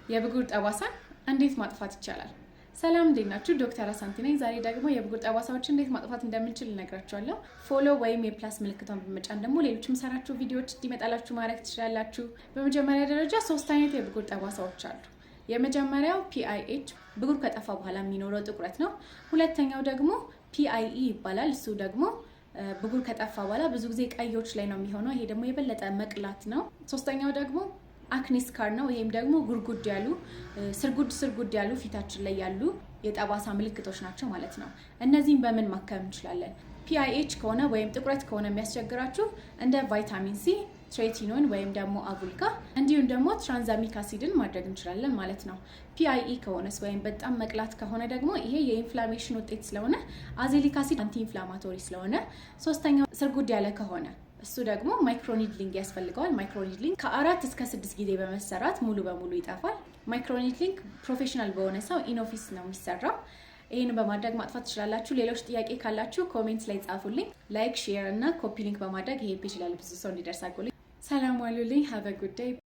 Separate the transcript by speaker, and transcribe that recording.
Speaker 1: የብጉር ጠባሳን እንዴት ማጥፋት ይቻላል? ሰላም እንዴት ናችሁ? ዶክተር አሳንቲ ነኝ። ዛሬ ደግሞ የብጉር ጠባሳዎችን እንዴት ማጥፋት እንደምንችል እነግራችኋለሁ። ፎሎ ወይም የፕላስ ምልክቷን በመጫን ደግሞ ሌሎች የምሰራቸው ቪዲዮዎች እንዲመጣላችሁ ማድረግ ትችላላችሁ። በመጀመሪያ ደረጃ 3 አይነት የብጉር ጠባሳዎች አሉ። የመጀመሪያው PIH ብጉር ከጠፋ በኋላ የሚኖረው ጥቁረት ነው። ሁለተኛው ደግሞ PIE ይባላል። እሱ ደግሞ ብጉር ከጠፋ በኋላ ብዙ ጊዜ ቀዮች ላይ ነው የሚሆነው። ይሄ ደግሞ የበለጠ መቅላት ነው። ሶስተኛው ደግሞ አክኒ ስካር ነው። ይሄም ደግሞ ጉርጉድ ያሉ ስርጉድ ያሉ ፊታችን ላይ ያሉ የጠባሳ ምልክቶች ናቸው ማለት ነው። እነዚህን በምን ማከም እንችላለን? PIH ከሆነ ወይም ጥቁረት ከሆነ የሚያስቸግራችሁ እንደ ቫይታሚን C፣ ትሬቲኖን ወይም ደግሞ አጉልካ እንዲሁም ደግሞ ትራንዛሚክ አሲድን ማድረግ እንችላለን ማለት ነው። PIE ከሆነስ ወይም በጣም መቅላት ከሆነ ደግሞ ይሄ የኢንፍላሜሽን ውጤት ስለሆነ አዜሊክ አሲድ አንቲ ኢንፍላማቶሪ ስለሆነ፣ ሶስተኛው ስርጉድ ያለ ከሆነ እሱ ደግሞ ማይክሮኒድሊንግ ያስፈልገዋል። ማይክሮኒድሊንግ ከ4 እስከ 6 ጊዜ በመሰራት ሙሉ በሙሉ ይጠፋል። ማይክሮኒድሊንግ ፕሮፌሽናል በሆነ ሰው ኢንኦፊስ ነው የሚሰራው። ይህን በማድረግ ማጥፋት ትችላላችሁ። ሌሎች ጥያቄ ካላችሁ ኮሜንት ላይ ጻፉልኝ። ላይክ፣ ሼር እና ኮፒ ሊንክ በማድረግ ይሄ ፔጅ ላይ ብዙ ሰው እንዲደርስ አድርጉልኝ። ሰላም ዋሉልኝ። ሃቭ አ ጉድ ዴይ